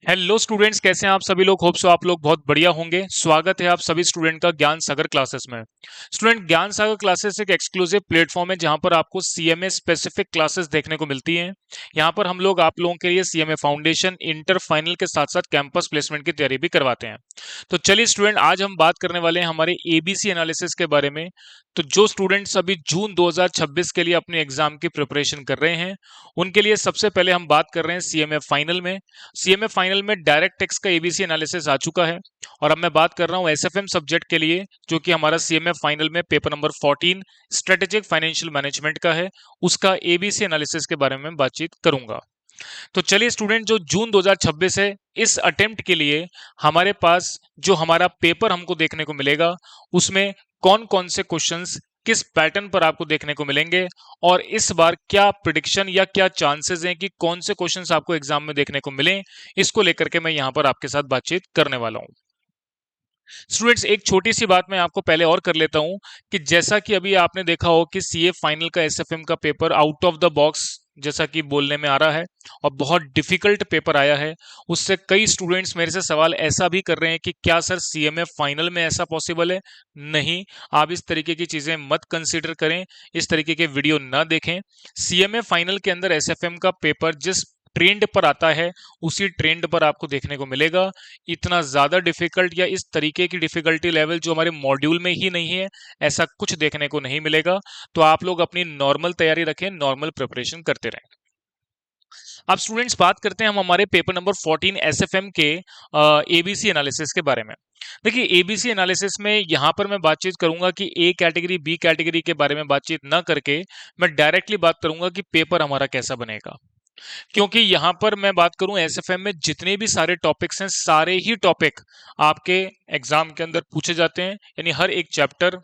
Hello students, कैसे हैं आप सभी लोग। होप सो आप लोग बहुत बढ़िया होंगे। स्वागत है आप सभी स्टूडेंट का ज्ञान सागर क्लासेस में। स्टूडेंट, ज्ञान सागर क्लासेस एक एक्सक्लूसिव प्लेटफॉर्म है जहां पर आपको सीएमए स्पेसिफिक क्लासेस देखने को मिलती हैं। यहां पर हम लोग आप लोगों के लिए सीएमए फाउंडेशन, इंटर, फाइनल के साथ साथ कैंपस प्लेसमेंट की तैयारी भी करवाते हैं। तो चलिए स्टूडेंट, आज हम बात करने वाले हैं हमारे एबीसी एनालिसिस के बारे में। तो जो स्टूडेंट्स अभी जून 2026 के लिए अपने एग्जाम की प्रिपरेशन कर रहे हैं, उनके लिए सबसे पहले हम बात कर रहे हैं सीएमए फाइनल में। सीएमए फाइनल में डायरेक्ट टेक्स्ट का एबीसी एनालिसिस आ चुका है। और अब मैं बात कर रहा हूं एसएफएम सब्जेक्ट के लिए, जो कि हमारा सीएमए फाइनल में paper number 14 strategic financial management का है। उसका एबीसी एनालिसिस के बारे में बातचीत करूंगा। तो चलिए स्टूडेंट, जो जून 2026 है, इस अटेम्प्ट के लिए हमारे पास जो हमारा पेपर हमको देखने को मिलेगा, उसमें कौन कौन से क्वेश्चंस किस पैटर्न पर आपको देखने को मिलेंगे, और इस बार क्या प्रिडिक्शन या क्या चांसेस हैं कि कौन से क्वेश्चंस आपको एग्जाम में देखने को मिलें, इसको लेकर के मैं यहां पर आपके साथ बातचीत करने वाला हूं। स्टूडेंट्स, एक छोटी सी बात मैं आपको पहले और कर लेता हूं कि जैसा कि अभी आपने देखा हो कि सीए फाइनल का एसएफएम का paper out of the box जैसा कि बोलने में आ रहा है, और बहुत डिफिकल्ट पेपर आया है। उससे कई स्टूडेंट्स मेरे से सवाल ऐसा भी कर रहे हैं कि क्या सर सीएमए फाइनल में ऐसा पॉसिबल है। नहीं, आप इस तरीके की चीजें मत कंसीडर करें, इस तरीके के वीडियो ना देखें। सीएमए फाइनल के अंदर एसएफएम का पेपर जिस ट्रेंड पर आता है, उसी ट्रेंड पर आपको देखने को मिलेगा। इतना ज्यादा डिफिकल्ट या इस तरीके की डिफिकल्टी लेवल जो हमारे मॉड्यूल में ही नहीं है, ऐसा कुछ देखने को नहीं मिलेगा। तो आप लोग अपनी नॉर्मल तैयारी रखें, नॉर्मल प्रिपरेशन करते रहें। अब स्टूडेंट्स, बात करते हैं हम हमारे पेपर नंबर 14 एसएफएम के एबीसी एनालिसिस के बारे में। देखिए, एबीसी एनालिसिस में यहां पर मैं बातचीत करूंगा कि ए कैटेगरी बी कैटेगरी के बारे में बातचीत ना करके मैं डायरेक्टली बात करूंगा कि पेपर हमारा कैसा बनेगा। क्योंकि यहां पर मैं बात करूं एसएफएम में जितने भी सारे टॉपिक्स हैं, सारे ही टॉपिक आपके एग्जाम के अंदर पूछे जाते हैं, यानी हर एक चैप्टर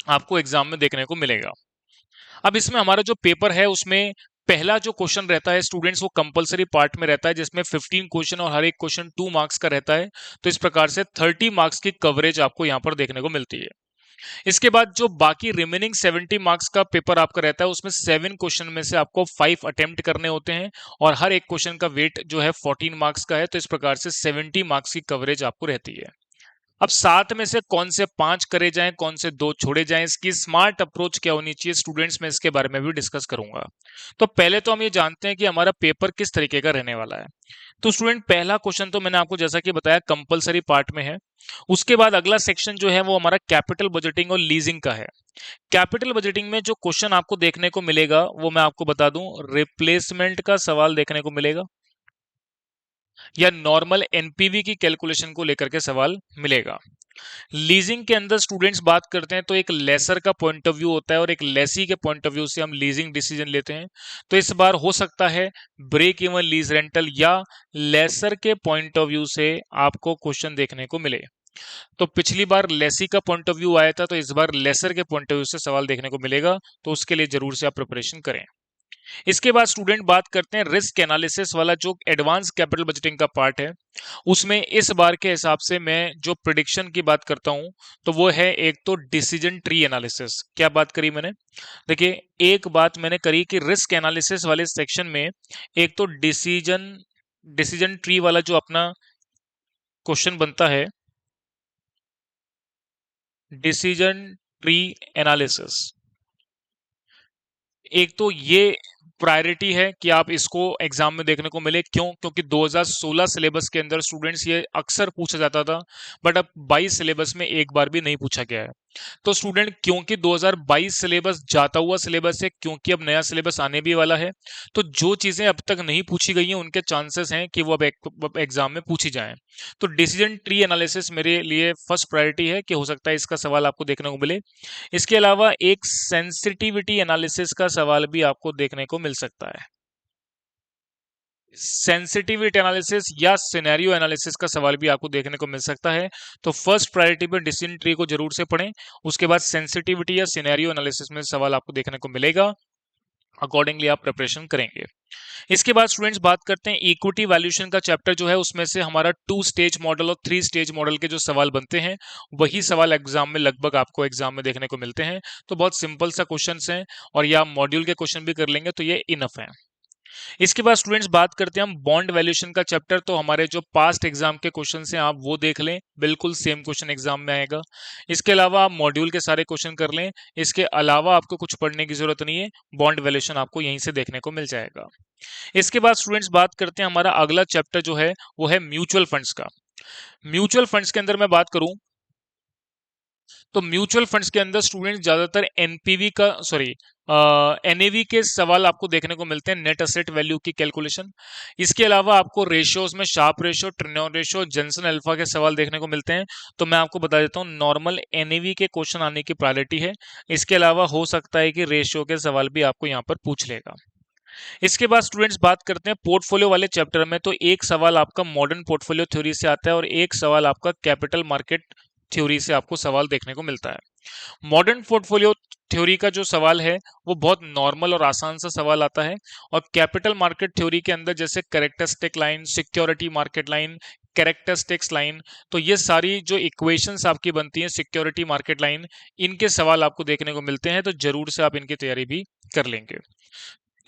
आपको एग्जाम में देखने को मिलेगा। अब इसमें हमारा जो पेपर है, उसमें पहला जो क्वेश्चन रहता है स्टूडेंट्स, वो कंपलसरी पार्ट में रहता है, जिसमें 15 क्वेश्चन और हर एक क्वेश्चन 2 मार्क्स का रहता है। तो इस प्रकार से 30 मार्क्स की कवरेज आपको यहां पर देखने को मिलती है। इसके बाद जो बाकी रिमेनिंग 70 मार्क्स का पेपर आपका रहता है, उसमें 7 क्वेश्चन में से आपको 5 अटेम्प्ट करने होते हैं, और हर एक क्वेश्चन का वेट जो है 14 मार्क्स का है। तो इस प्रकार से 70 मार्क्स की कवरेज आपको रहती है। अब 7 में से कौन से 5 करे जाएं, कौन से 2 छोड़े जाएं, इसकी स्मार्ट अप्रोच क्या होनी चाहिए स्टूडेंट्स, में इसके बारे में भी डिस्कस करूंगा। तो पहले तो हम ये जानते हैं कि हमारा पेपर किस तरीके का रहने वाला है। तो स्टूडेंट, पहला क्वेश्चन तो मैंने आपको जैसा कि बताया कंपलसरी पार्ट में है। उसके बाद अगला सेक्शन जो है वो हमारा कैपिटल बजटिंग और लीजिंग का है। कैपिटल बजटिंग में जो क्वेश्चन आपको देखने को मिलेगा, वो मैं आपको बता दूं, रिप्लेसमेंट का सवाल देखने को मिलेगा, या नॉर्मल एनपीवी की कैलकुलेशन को लेकर के सवाल मिलेगा। लीजिंग के अंदर स्टूडेंट्स बात करते हैं तो एक लेसर का पॉइंट ऑफ व्यू होता है, और एक लेसी के पॉइंट ऑफ व्यू से हम लीजिंग डिसीजन लेते हैं। तो इस बार हो सकता है ब्रेक इवन लीज रेंटल या लेसर के पॉइंट ऑफ व्यू से आपको क्वेश्चन देखने को मिले। तो पिछली बार लेसी का पॉइंट ऑफ व्यू आया था, तो इस बार लेसर के पॉइंट ऑफ व्यू से सवाल देखने को मिलेगा। तो उसके लिए जरूर से आप प्रिपरेशन करें। इसके बाद स्टूडेंट बात करते हैं रिस्क एनालिसिस वाला, जो एडवांस कैपिटल बजटिंग का पार्ट है। उसमें इस बार के हिसाब से मैं जो प्रिडिक्शन की बात करता हूं, तो वो है एक तो डिसीजन ट्री एनालिसिस। क्या बात करी मैंने? देखिए, एक बात मैंने करी कि रिस्क एनालिसिस वाले सेक्शन में एक तो डिसीजन डिसीजन ट्री वाला जो अपना क्वेश्चन बनता है, डिसीजन ट्री एनालिसिस, एक तो ये प्रायोरिटी है कि आप इसको एग्जाम में देखने को मिले। क्यों? क्योंकि 2016 सिलेबस के अंदर स्टूडेंट्स ये अक्सर पूछा जाता था, बट अब 22 सिलेबस में एक बार भी नहीं पूछा गया है। तो स्टूडेंट, क्योंकि 2022 सिलेबस जाता हुआ सिलेबस है, क्योंकि अब नया सिलेबस आने भी वाला है, तो जो चीजें अब तक नहीं पूछी गई हैं, उनके चांसेस हैं कि वो अब एग्जाम में पूछी जाएं। तो डिसीजन ट्री एनालिसिस मेरे लिए फर्स्ट प्रायोरिटी है कि हो सकता है इसका सवाल आपको देखने को मिले। इसके अलावा एक सेंसिटिविटी एनालिसिस का सवाल भी आपको देखने को मिल सकता है। सेंसिटिविटी एनालिसिस या सिनेरियो एनालिसिस का सवाल भी आपको देखने को मिल सकता है। तो फर्स्ट प्रायोरिटी पे डिसीजन ट्री को जरूर से पढ़ें। उसके बाद सेंसिटिविटी या सिनेरियो एनालिसिस में सवाल आपको देखने को मिलेगा, अकॉर्डिंगली आप प्रिपरेशन करेंगे। इसके बाद स्टूडेंट्स बात करते हैं इक्विटी वैल्यूएशन का चैप्टर जो है, उसमें से हमारा 2 स्टेज मॉडल और 3 स्टेज मॉडल के जो सवाल बनते हैं, वही सवाल एग्जाम में लगभग आपको एग्जाम में देखने को मिलते हैं। तो बहुत सिंपल सा क्वेश्चंस हैं, और या मॉड्यूल के क्वेश्चन भी कर लेंगे तो ये इनफ है। इसके बाद स्टूडेंट्स बात करते हैं हम बॉन्ड वैल्यूएशन का चैप्टर। तो हमारे जो पास्ट एग्जाम के क्वेश्चन हैं आप वो देख लें, बिल्कुल सेम क्वेश्चन एग्जाम में आएगा। इसके अलावा आप मॉड्यूल के सारे क्वेश्चन कर लें, इसके अलावा आपको कुछ पढ़ने की जरूरत नहीं है, बॉन्ड वैल्यूएशन आपको यहीं से देखने को मिल जाएगा। इसके बाद स्टूडेंट्स बात करते हैं हमारा अगला चैप्टर जो है वो है म्यूचुअल फंड्स का। म्यूचुअल फंड्स के अंदर मैं बात करूं तो म्यूचुअल फंड्स के अंदर स्टूडेंट ज्यादातर एनपीवी का सॉरी एनएवी के सवाल आपको देखने को मिलते हैं, नेट असेट वैल्यू की कैलकुलेशन। इसके अलावा आपको रेशियोज में Sharpe ratio, Treynor ratio, Johnson alpha के सवाल देखने को मिलते हैं। तो मैं आपको बता देता हूँ नॉर्मल एनएवी के क्वेश्चन आने की प्रायोरिटी है। इसके अलावा हो सकता है कि रेशियो के सवाल भी आपको यहाँ पर पूछ लेगा। इसके बाद स्टूडेंट्स बात करते हैं पोर्टफोलियो वाले चैप्टर में। तो एक सवाल आपका मॉडर्न पोर्टफोलियो थ्योरी से आता है और एक सवाल आपका कैपिटल मार्केट थ्योरी से आपको सवाल देखने को मिलता है। मॉडर्न पोर्टफोलियो थ्योरी का जो सवाल है वो बहुत नॉर्मल और आसान सा सवाल आता है, और कैपिटल मार्केट थ्योरी के अंदर जैसे characteristic line, security market line, characteristics line, तो ये सारी जो इक्वेशंस आपकी बनती हैं सिक्योरिटी मार्केट लाइन, इनके सवाल आपको देखने को मिलते हैं। तो जरूर से आप इनकी तैयारी भी कर लेंगे।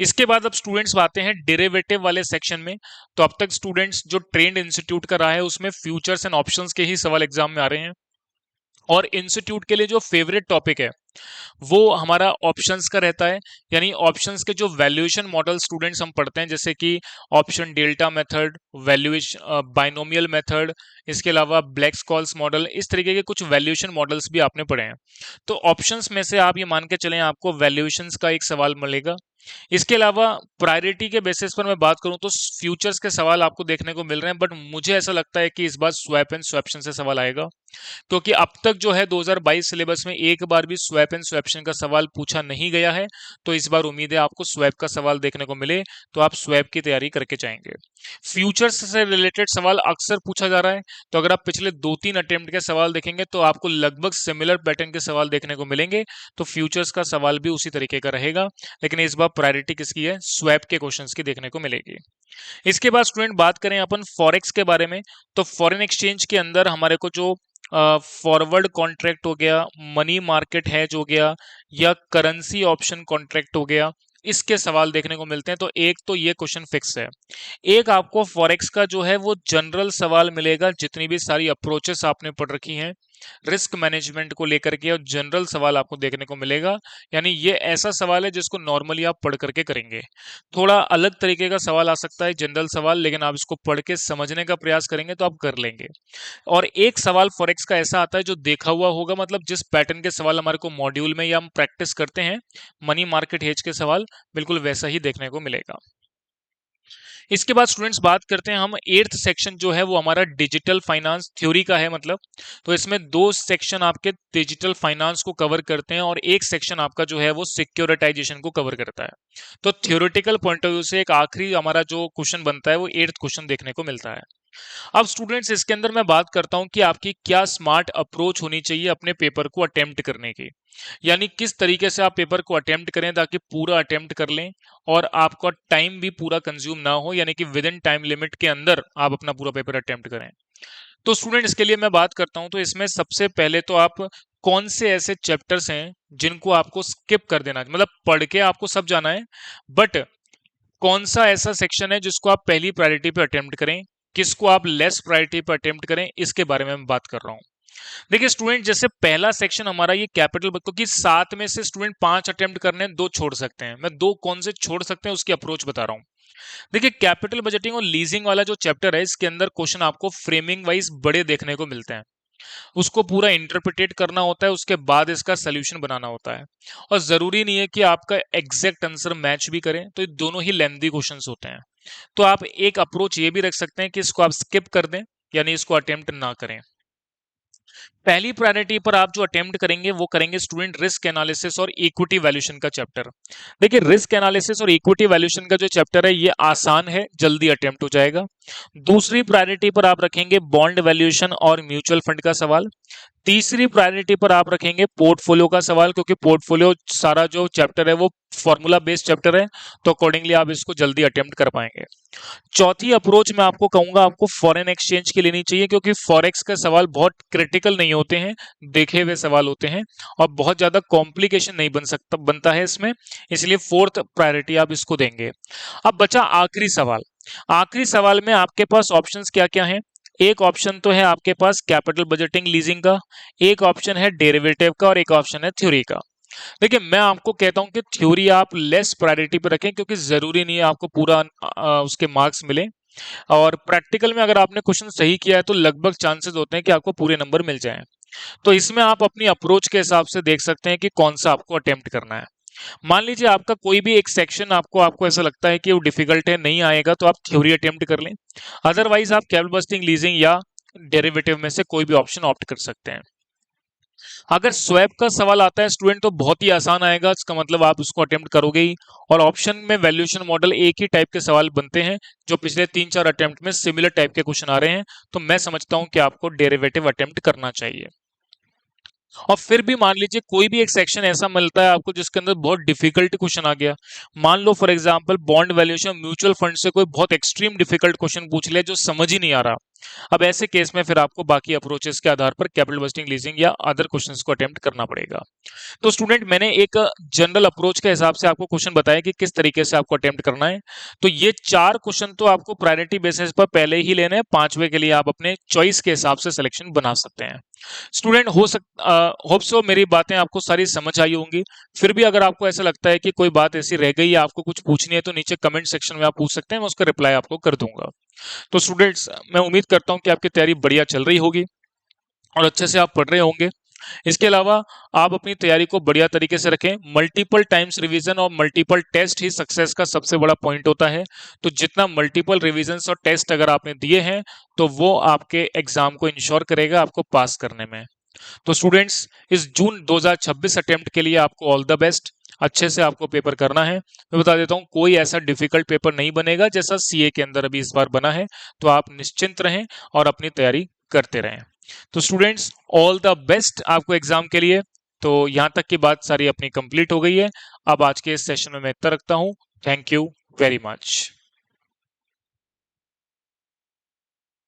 इसके बाद अब स्टूडेंट्स आते हैं डेरिवेटिव वाले सेक्शन में। तो अब तक स्टूडेंट्स जो ट्रेंड इंस्टीट्यूट का रहा है उसमें फ्यूचर्स एंड ऑप्शंस के ही सवाल एग्जाम में आ रहे हैं, और इंस्टीट्यूट के लिए जो फेवरेट टॉपिक है वो हमारा ऑप्शंस का रहता है। यानी ऑप्शंस के जो वैल्यूएशन मॉडल स्टूडेंट्स हम पढ़ते हैं, जैसे कि option delta method, valuation binomial method, इसके अलावा ब्लैक स्कॉल्स मॉडल, इस तरीके के कुछ वैल्यूएशन मॉडल्स भी आपने पढ़े हैं। तो ऑप्शंस में से आप ये मान के चलें आपको वैल्यूएशंस का एक सवाल मिलेगा। इसके अलावा प्रायोरिटी के बेसिस पर मैं बात करूं तो फ्यूचर्स के सवाल आपको देखने को मिल रहे हैं, बट मुझे ऐसा लगता है कि इस बार स्वैप एंड स्वैप्शन से सवाल आएगा, क्योंकि अब तक जो है 2022 सिलेबस में एक बार भी स्वैप एंड स्वैप्शन का सवाल पूछा नहीं गया है। तो इस बार उम्मीद है आपको स्वैप का सवाल देखने को मिले, तो आप स्वैप की तैयारी करके जाएंगे। फ्यूचर्स से रिलेटेड सवाल अक्सर पूछा जा रहा है, तो अगर आप पिछले 2-3 अटेम्प्ट के सवाल देखेंगे तो आपको लगभग सिमिलर पैटर्न के सवाल देखने को मिलेंगे। तो फ्यूचर्स का सवाल भी उसी तरीके का रहेगा, लेकिन इस बार प्रायोरिटी किसकी है, स्वैप के क्वेश्चंस की देखने को मिलेगी। इसके बाद स्टूडेंट बात करें अपन फॉरेक्स के बारे में। तो फॉरेन एक्सचेंज के अंदर हमारे को जो फॉरवर्ड कॉन्ट्रैक्ट हो गया, मनी मार्केट हैज हो गया, या करेंसी ऑप्शन कॉन्ट्रैक्ट हो गया, इसके सवाल देखने को मिलते हैं। तो एक तो ये क्वेश्चन फिक्स है। एक आपको फॉरेक्स का जो है वो जनरल सवाल मिलेगा, जितनी भी सारी अप्रोचेस आपने पढ़ रखी हैं रिस्क मैनेजमेंट को लेकर के, और जनरल सवाल आपको देखने को मिलेगा। यानी ये ऐसा सवाल है जिसको नॉर्मली आप पढ़ करके करेंगे। थोड़ा अलग तरीके का सवाल आ सकता है जनरल सवाल, लेकिन आप इसको पढ़ के समझने का प्रयास करेंगे तो आप कर लेंगे। और एक सवाल फॉरेक्स का ऐसा आता है जो देखा हुआ होगा, मतलब जिस पैटर्न के सवाल हमारे को मॉड्यूल में या हम प्रैक्टिस करते हैं मनी मार्केट हेज के सवाल, बिल्कुल वैसा ही देखने को मिलेगा। इसके बाद स्टूडेंट्स बात करते हैं हम एट्थ सेक्शन जो है वो हमारा डिजिटल फाइनेंस थ्योरी का है। मतलब तो इसमें 2 सेक्शन आपके डिजिटल फाइनेंस को कवर करते हैं और एक सेक्शन आपका जो है वो सिक्योरिटाइजेशन को कवर करता है। तो थ्योरेटिकल पॉइंट ऑफ व्यू से एक आखिरी हमारा जो क्वेश्चन बनता है वो एट्थ क्वेश्चन देखने को मिलता है। अब स्टूडेंट्स इसके अंदर मैं बात करता हूं कि आपकी क्या स्मार्ट अप्रोच होनी चाहिए अपने पेपर को अटेम्प्ट करने की। यानी किस तरीके से आप पेपर को अटेम्प्ट करें ताकि पूरा अटेम्प्ट कर लें और आपका टाइम भी पूरा कंज्यूम ना हो, यानी कि विद इन टाइम लिमिट के अंदर आप अपना पूरा पेपर अटेम्प्ट करें। तो स्टूडेंट इसके लिए मैं बात करता हूं, तो इसमें सबसे पहले तो आप कौन से ऐसे चैप्टर्स हैं जिनको आपको स्किप कर देना, मतलब पढ़ के आपको सब जाना है, बट कौन सा ऐसा सेक्शन है जिसको आप पहली प्रायोरिटी पे अटेम्प्ट करें, किसको आप लेस प्रायोरिटी पे अटेम्प्ट करें, इसके बारे में मैं बात कर रहा हूं। देखिए स्टूडेंट, जैसे पहला सेक्शन हमारा ये कैपिटल, क्योंकि 7 में से स्टूडेंट 5 अटेम्प्ट करने हैं, 2 छोड़ सकते हैं। मैं 2 कौन से छोड़ सकते हैं उसकी अप्रोच बता रहा हूं। देखिए कैपिटल बजटिंग और लीजिंग वाला जो चैप्टर है इसके अंदर क्वेश्चन आपको फ्रेमिंग वाइज बड़े देखने को मिलते हैं, उसको पूरा इंटरप्रिटेट करना होता है, उसके बाद इसका सोल्यूशन बनाना होता है, और जरूरी नहीं है कि आपका एग्जैक्ट आंसर मैच भी करें, तो ये दोनों ही लेंथी क्वेश्चंस होते हैं। तो आप एक अप्रोच ये भी रख सकते हैं कि इसको आप स्किप कर दें, यानी इसको अटेम्प्ट ना करें। पहली प्रायोरिटी पर आप जो अटेम्प्ट करेंगे वो करेंगे स्टूडेंट रिस्क एनालिसिस और इक्विटी वैल्यूएशन का चैप्टर। देखिए रिस्क एनालिसिस और इक्विटी वैल्यूएशन का जो चैप्टर है ये आसान है, जल्दी अटेम्प्ट हो जाएगा। दूसरी प्रायोरिटी पर आप रखेंगे बॉन्ड वैल्यूएशन और म्यूचुअल फंड का सवाल। तीसरी प्रायोरिटी पर आप रखेंगे पोर्टफोलियो का सवाल, क्योंकि पोर्टफोलियो सारा जो चैप्टर है वो फॉर्मूला बेस्ड चैप्टर है, तो अकॉर्डिंगली आप इसको जल्दी अटेम्प्ट कर पाएंगे। चौथी अप्रोच मैं आपको कहूंगा आपको फॉरेन एक्सचेंज की लेनी चाहिए, क्योंकि फॉरेक्स के सवाल बहुत क्रिटिकल नहीं होते हैं, देखे हुए सवाल होते हैं और बहुत ज्यादा कॉम्प्लिकेशन नहीं बनता है इसमें, इसलिए फोर्थ प्रायोरिटी आप इसको देंगे। अब बचा आखिरी सवाल। आखिरी सवाल में आपके पास ऑप्शंस क्या क्या हैं? एक ऑप्शन तो है आपके पास कैपिटल बजटिंग लीजिंग का, एक ऑप्शन है डेरिवेटिव का और एक ऑप्शन है थ्योरी का। देखिए मैं आपको कहता हूं कि थ्योरी आप लेस प्रायोरिटी पे रखें, क्योंकि जरूरी नहीं है आपको पूरा उसके मार्क्स मिले, और प्रैक्टिकल में अगर आपने क्वेश्चन सही किया है तो लगभग चांसेस होते हैं कि आपको पूरे नंबर मिल जाएं। तो इसमें आप अपनी अप्रोच के हिसाब से देख सकते हैं कि कौन सा आपको अटेम्प्ट करना है। मान लीजिए आपका कोई भी एक सेक्शन आपको ऐसा लगता है कि वो डिफिकल्ट है, नहीं आएगा, तो आप थ्योरी अटेम्प्ट कर लें। अदरवाइज आप कैपिटल बस्टिंग लीजिंग या डेरिवेटिव में से कोई भी ऑप्शन ऑप्ट कर सकते हैं। अगर स्वैप का सवाल आता है स्टूडेंट तो बहुत ही आसान आएगा, इसका मतलब आप उसको अटेम्प्ट करोगे ही। और ऑप्शन में वैल्यूएशन मॉडल एक ही टाइप के सवाल बनते हैं जो पिछले 3-4 अटेम्प्ट में सिमिलर टाइप के क्वेश्चन आ रहे हैं, तो मैं समझता हूं कि आपको डेरिवेटिव अटेम्प्ट करना चाहिए। और फिर भी मान लीजिए कोई भी एक सेक्शन ऐसा मिलता है आपको जिसके अंदर बहुत डिफिकल्ट क्वेश्चन आ गया, मान लो for example bond valuation mutual fund से कोई बहुत एक्सट्रीम डिफिकल्ट क्वेश्चन पूछ लिया जो समझ ही नहीं आ रहा, अब ऐसे केस में फिर आपको बाकी अप्रोचेस के आधार पर कैपिटल बस्टिंग लीजिंग या अदर क्वेश्चंस को अटेम्प्ट करना पड़ेगा। तो स्टूडेंट मैंने एक जनरल अप्रोच के हिसाब से आपको क्वेश्चन बताया कि किस तरीके से आपको अटेम्प्ट करना है। तो ये 4 क्वेश्चन तो आपको प्रायोरिटी बेसिस पर पहले ही लेने हैं, 5वें के लिए आप अपने चॉइस के हिसाब से सिलेक्शन बना सकते हैं। स्टूडेंट होप सो मेरी बातें आपको सारी समझ आई होंगी। फिर भी अगर आपको ऐसा लगता है कि कोई बात ऐसी रह गई है, आपको कुछ पूछनी है, तो नीचे कमेंट सेक्शन में आप पूछ सकते हैं, मैं उसका रिप्लाई आपको कर दूंगा। तो स्टूडेंट्स मैं उम्मीद करता हूं कि आपकी तैयारी बढ़िया चल रही होगी और अच्छे से आप पढ़ रहे होंगे। इसके अलावा आप अपनी तैयारी को बढ़िया तरीके से रखें। मल्टीपल टाइम्स रिवीजन और मल्टीपल टेस्ट ही सक्सेस का सबसे बड़ा पॉइंट होता है। तो जितना मल्टीपल रिवीजन्स और टेस्ट अगर आपने दिए हैं तो वो आपके एग्जाम को इंश्योर करेगा आपको पास करने में। तो स्टूडेंट्स इस जून 2026 अटेम्प्ट के लिए आपको ऑल द बेस्ट। अच्छे से आपको पेपर करना है। मैं बता देता हूं कोई ऐसा डिफिकल्ट पेपर नहीं बनेगा जैसा सीए के अंदर अभी इस बार बना है, तो आप निश्चिंत रहें और अपनी तैयारी करते रहें। तो स्टूडेंट्स ऑल द बेस्ट आपको एग्जाम के लिए। तो यहां तक की बात सारी अपनी कंप्लीट हो गई है। अब आज के इस सेशन में मैं इतना रखता हूं। Thank you very much.